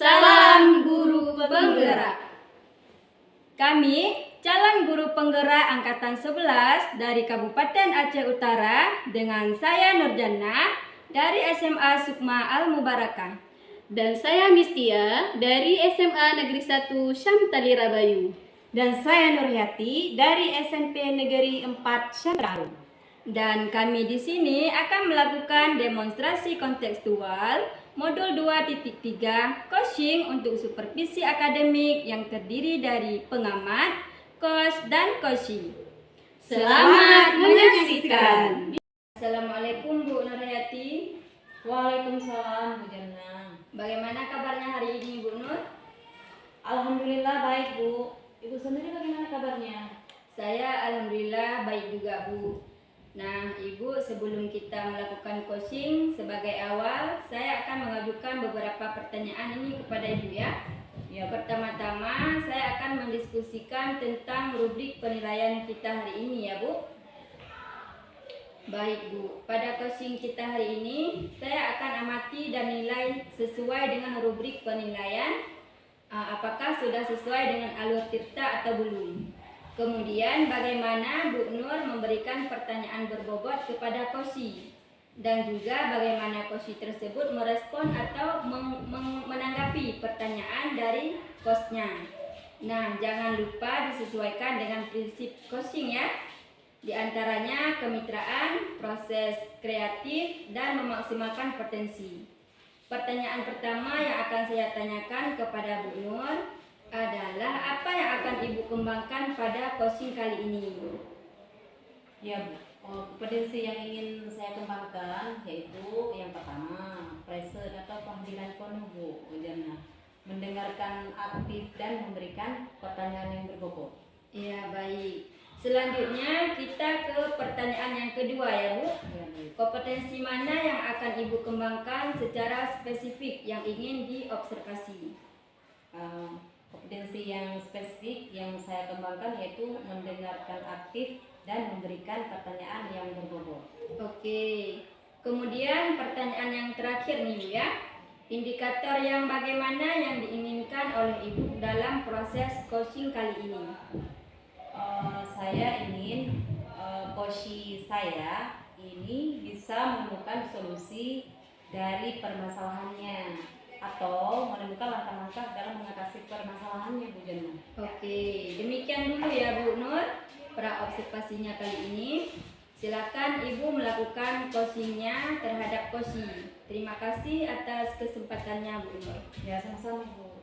Salam Guru Penggerak. Kami calon guru penggerak angkatan 11 dari Kabupaten Aceh Utara dengan saya Nurjannah dari SMA Sukma Al Mubarakah. Dan saya Mistia dari SMA Negeri 1 Syamtali Rabayu. Dan saya Nurhayati dari SMP Negeri 4 Syamtali. Dan kami di sini akan melakukan demonstrasi kontekstual modul 2.3 coaching untuk supervisi akademik yang terdiri dari pengamat, coach, dan coaching. Selamat menyaksikan. Assalamualaikum Bu Nurhayati. Waalaikumsalam Bu Jannah. Bagaimana kabarnya hari ini Bu Nur? Alhamdulillah baik Bu. Ibu sendiri bagaimana kabarnya? Saya alhamdulillah baik juga Bu. Nah, Ibu, sebelum kita melakukan coaching, sebagai awal saya akan mengajukan beberapa pertanyaan ini kepada Ibu ya. Pertama-tama saya akan mendiskusikan tentang rubrik penilaian kita hari ini ya Bu. Baik Bu, pada coaching kita hari ini saya akan amati dan nilai sesuai dengan rubrik penilaian, apakah sudah sesuai dengan alur tirta atau belum. Kemudian bagaimana Bu Nur memberikan pertanyaan berbobot kepada Kosi, dan juga bagaimana Kosi tersebut merespon atau menanggapi pertanyaan dari kosnya. Nah, jangan lupa disesuaikan dengan prinsip coaching ya. Di antaranya kemitraan, proses kreatif, dan memaksimalkan potensi. Pertanyaan pertama yang akan saya tanyakan kepada Bu Nur adalah apa yang akan Ibu kembangkan pada coaching kali ini? Ya Bu, kompetensi yang ingin saya kembangkan yaitu yang pertama, pressure atau panggilan penuh Bu Jannah, mendengarkan aktif dan memberikan pertanyaan yang berbobot. Ya, baik. Selanjutnya kita ke pertanyaan yang kedua ya Bu. Ya, baik. Kompetensi mana yang akan Ibu kembangkan secara spesifik yang ingin diobservasi? Kompetensi yang spesifik yang saya kembangkan yaitu mendengarkan aktif dan memberikan pertanyaan yang berbobot. Oke. Kemudian pertanyaan yang terakhir nih Bu ya. Indikator yang bagaimana yang diinginkan oleh Ibu dalam proses coaching kali ini? Saya ingin coach saya ini bisa menemukan solusi dari permasalahannya atau menemukan langkah-langkah dalam mengatasi permasalahannya Bu Jannah. Oke, demikian dulu ya Bu Nur pra-observasinya kali ini. Silakan Ibu melakukan coachingnya terhadap Kosi. Terima kasih atas kesempatannya Bu Nur. Ya, sama-sama Bu.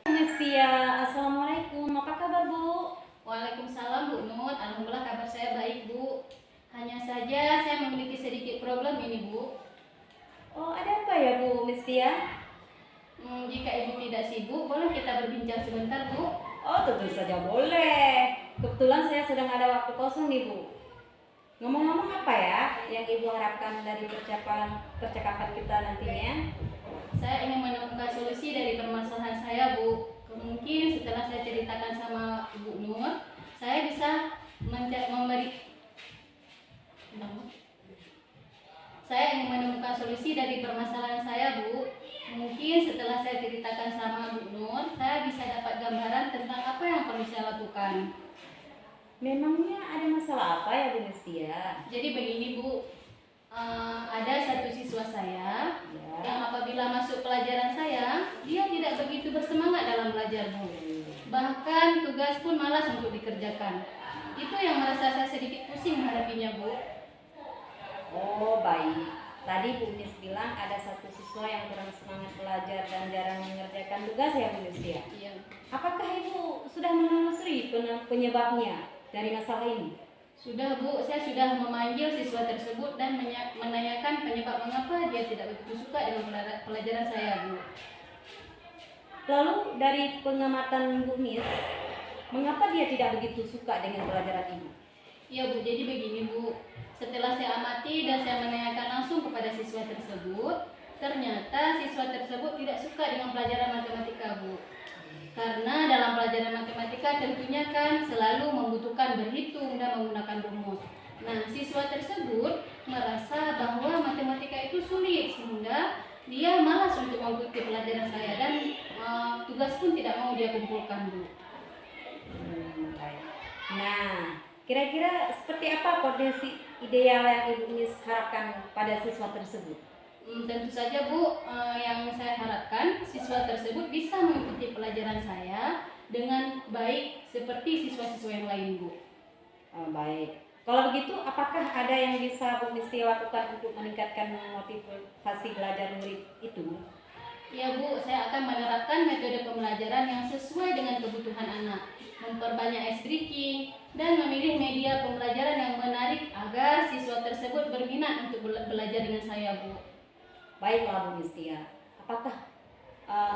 Mestia, Assalamualaikum. Apa kabar Bu? Waalaikumsalam Bu Nur. Alhamdulillah kabar saya baik Bu. Hanya saja saya memiliki sedikit problem ini Bu. Oh, ada apa ya Bu Mestia? Jika Ibu tidak sibuk, boleh kita berbincang sebentar Bu? Oh, tentu saja boleh. Kebetulan saya sedang ada waktu kosong nih Bu. Ngomong-ngomong apa ya yang Ibu harapkan dari percakapan kita nantinya? Saya ingin menemukan solusi dari permasalahan saya Bu. Mungkin setelah saya ceritakan sama Ibu Nur, saya bisa Saya ingin menemukan solusi dari permasalahan saya Bu. Mungkin setelah saya ceritakan sama Bu Nur, saya bisa dapat gambaran tentang apa yang perlu saya lakukan. Memangnya ada masalah apa ya Bu Mestia? Jadi begini Bu, ada satu siswa saya yang apabila masuk pelajaran saya, dia tidak begitu bersemangat dalam belajar Bu. Bahkan tugas pun malas untuk dikerjakan. Itu yang merasa saya sedikit pusing menghadapinya Bu. Oh, baik. Tadi Bu Mis bilang ada satu siswa yang kurang semangat belajar dan jarang mengerjakan tugas ya Bu Mestia? Iya. Apakah Ibu sudah menelusuri penyebabnya dari masalah ini? Sudah Bu, saya sudah memanggil siswa tersebut dan menanyakan penyebab mengapa dia tidak begitu suka dengan pelajaran saya Bu. Lalu dari pengamatan Bu Mis, mengapa dia tidak begitu suka dengan pelajaran Ibu? Iya Bu, jadi begini Bu. Setelah saya amati dan saya menanyakan langsung kepada siswa tersebut, ternyata siswa tersebut tidak suka dengan pelajaran matematika Bu. Karena dalam pelajaran matematika tentunya kan selalu membutuhkan berhitung dan menggunakan rumus. Nah, siswa tersebut merasa bahwa matematika itu sulit sehingga Dia malas untuk mengikuti pelajaran saya dan tugas pun tidak mau dia kumpulkan, Bu. Baik. Nah, kira-kira seperti apa kondisi ideal yang Ibu Miss harapkan pada siswa tersebut? Tentu saja, Bu, yang saya harapkan siswa tersebut bisa mengikuti pelajaran saya dengan baik seperti siswa-siswa yang lain, Bu. Baik. Kalau begitu, apakah ada yang bisa Bu Misti lakukan untuk meningkatkan motivasi belajar murid itu? Ya, Bu, saya akan menerapkan metode pembelajaran yang sesuai dengan kebutuhan anak, memperbanyak ice breaking, dan memilih media pembelajaran yang menarik agar siswa tersebut berminat untuk belajar dengan saya, Bu. Baiklah Bu Mistia, apakah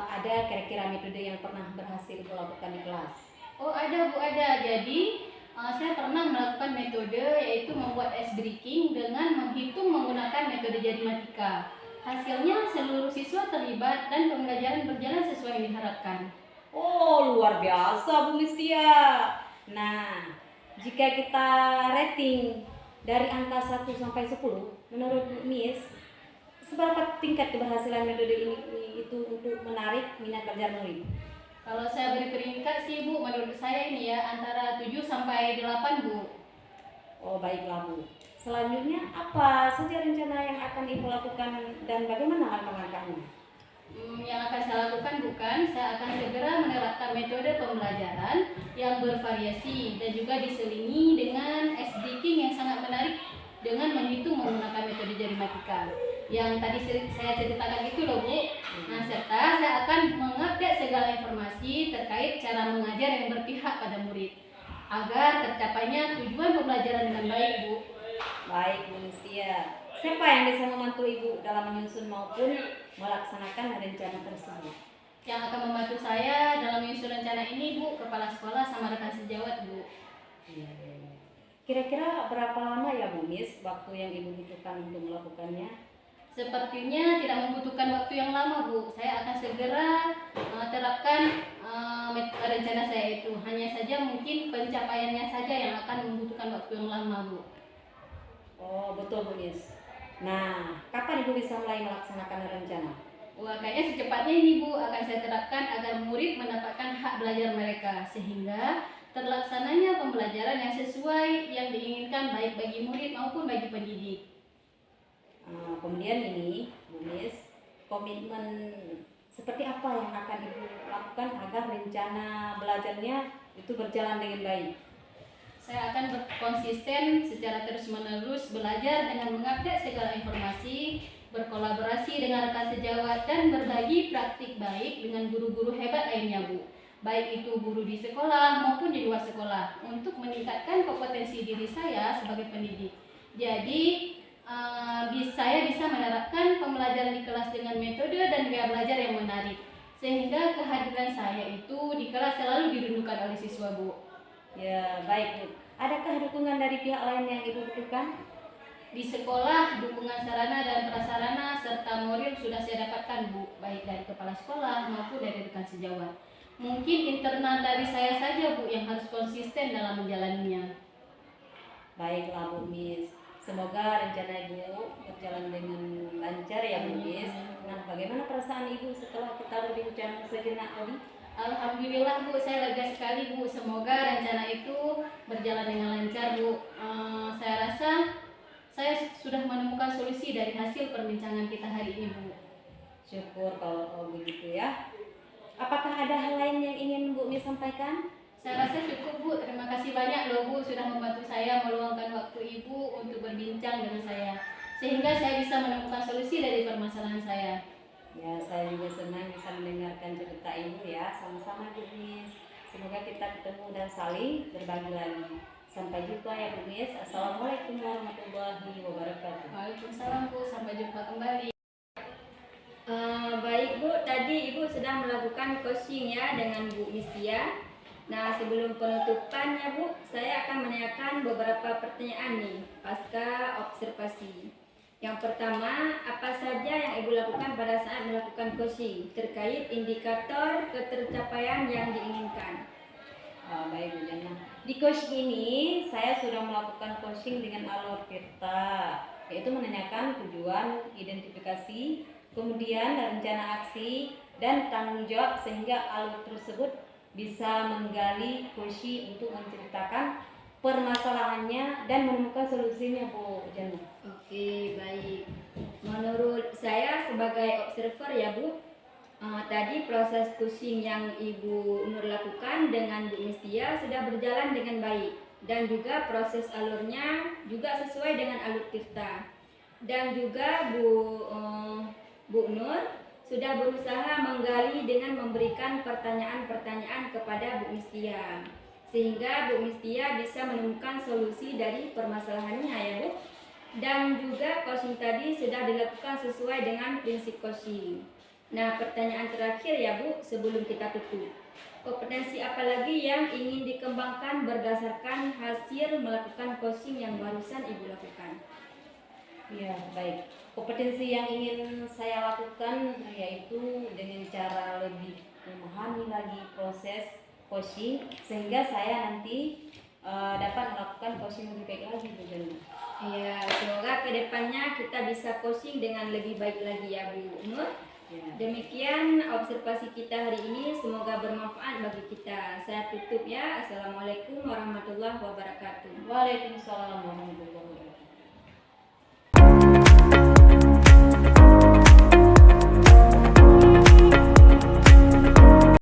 ada kira-kira metode yang pernah berhasil Ibu lakukan di kelas? Oh, ada, Bu, ada. Jadi, saya pernah melakukan metode yaitu membuat ice breaking dengan menghitung menggunakan metode jarimatika. Hasilnya seluruh siswa terlibat dan pembelajaran berjalan sesuai yang diharapkan. Oh, luar biasa Bu Mistia. Nah, jika kita rating dari angka 1 sampai 10, menurut Bu Miss, seberapa tingkat keberhasilan metode ini itu untuk menarik minat belajar murid? Kalau saya beri peringkat sih, Bu, menurut saya ini ya antara 7 sampai 8, Bu. Oh, baiklah Bu. Selanjutnya apa saja rencana yang akan Ibu lakukan dan bagaimana langkah-langkahnya? Yang akan saya lakukan saya akan segera menerapkan metode pembelajaran yang bervariasi dan juga diselingi dengan breaking yang sangat menarik dengan menghitung menggunakan metode jarimatika. Yang tadi saya ceritakan itu loh, Bu. Nah, serta saya akan mengupdate segala informasi terkait cara mengajar yang berpihak pada murid agar tercapainya tujuan pembelajaran dengan baik, Bu. Baik Bu Mistia. Siapa yang bisa membantu Ibu dalam menyusun maupun melaksanakan rencana tersebut? Yang akan membantu saya dalam menyusun rencana ini, Bu, kepala sekolah sama rekan sejawat, Bu. Kira-kira berapa lama ya Bu Miss waktu yang Ibu butuhkan untuk melakukannya? Sepertinya tidak membutuhkan waktu yang lama, Bu. Saya akan segera terapkan rencana saya itu. Hanya saja mungkin pencapaiannya saja yang akan membutuhkan waktu yang lama, Bu. Oh, betul Bu Miss. Nah, kapan Ibu bisa mulai melaksanakan rencana? Wah, kayaknya secepatnya ini, Bu, akan saya terapkan agar murid mendapatkan hak belajar mereka sehingga terlaksananya pembelajaran yang sesuai yang diinginkan baik bagi murid maupun bagi pendidik. Kemudian ini Bu Miss, komitmen seperti apa yang akan Ibu lakukan agar rencana belajarnya itu berjalan dengan baik? Saya akan berkonsisten secara terus-menerus belajar dengan mengupdate segala informasi, berkolaborasi dengan rekan sejawat, dan berbagi praktik baik dengan guru-guru hebat lainnya, Bu. Baik itu guru di sekolah maupun di luar sekolah, untuk meningkatkan kompetensi diri saya sebagai pendidik. Jadi, saya bisa menerapkan pembelajaran di kelas dengan metode dan gaya belajar yang menarik, sehingga kehadiran saya itu di kelas selalu dirindukan oleh siswa, Bu. Ya, baik Bu. Adakah dukungan dari pihak lain yang Ibu butuhkan? Di sekolah, dukungan sarana dan prasarana serta moral sudah saya dapatkan, Bu, baik dari kepala sekolah maupun dari rekan sejawat. Mungkin internal dari saya saja, Bu, yang harus konsisten dalam menjalaninya. Baiklah Bu Miss. Semoga rencana Ibu berjalan dengan lancar ya Bu Miss. Nah, bagaimana perasaan Ibu setelah kita berbincang sejenak tadi? Alhamdulillah, Bu, saya lega sekali, Bu. Semoga rencana itu berjalan dengan lancar, Bu. Saya rasa saya sudah menemukan solusi dari hasil perbincangan kita hari ini, Bu. Syukur kalau begitu ya. Apakah ada hal lain yang ingin Bu Miss sampaikan? Saya rasa cukup, Bu. Terima kasih banyak loh, Bu, sudah membantu saya meluangkan waktu Ibu untuk berbincang dengan saya, sehingga saya bisa menemukan solusi dari permasalahan saya. Ya, saya juga senang bisa mendengarkan cerita Ibu ya. Sama-sama Bu Miss. Semoga kita ketemu dan saling berbagi lagi. Sampai jumpa ya Bu Miss. Assalamualaikum warahmatullahi wabarakatuh. Waalaikumsalam, Bu. Sampai jumpa kembali. Baik Bu, tadi Ibu sudah melakukan coaching ya dengan Bu Mistia. Nah, sebelum penutupannya Bu, saya akan menanyakan beberapa pertanyaan nih pasca observasi. Yang pertama, apa saja yang Ibu lakukan pada saat melakukan coaching terkait indikator ketercapaian yang diinginkan? Baik Bu Jana. Di coaching ini saya sudah melakukan coaching dengan alur Tirta, yaitu menanyakan tujuan, identifikasi, kemudian rencana aksi dan tanggung jawab sehingga alur tersebut bisa menggali kursi untuk menceritakan permasalahannya dan menemukan solusinya, Bu Jana. Oke, baik. Menurut saya sebagai observer ya Bu, tadi proses coaching yang Ibu Nur lakukan dengan Bu Mistia sudah berjalan dengan baik dan juga proses alurnya juga sesuai dengan alur Tirta. Dan juga Bu Nur sudah berusaha menggali dengan memberikan pertanyaan-pertanyaan kepada Bu Mistia, sehingga Bu Mistia bisa menemukan solusi dari permasalahannya ya Bu. Dan juga coaching tadi sudah dilakukan sesuai dengan prinsip coaching. Nah, pertanyaan terakhir ya Bu sebelum kita tutup. Kompetensi apa lagi yang ingin dikembangkan berdasarkan hasil melakukan coaching yang barusan Ibu lakukan? Ya, baik. Kompetensi yang ingin saya lakukan yaitu dengan cara lebih memahami lagi proses coaching sehingga saya nanti dapat melakukan coaching lebih baik lagi, Bu Jana. Ya, semoga kedepannya kita bisa coaching dengan lebih baik lagi ya Bu Nur. Ya. Demikian observasi kita hari ini, semoga bermanfaat bagi kita. Saya tutup ya. Assalamualaikum warahmatullahi wabarakatuh. Waalaikumsalam warahmatullahi wabarakatuh.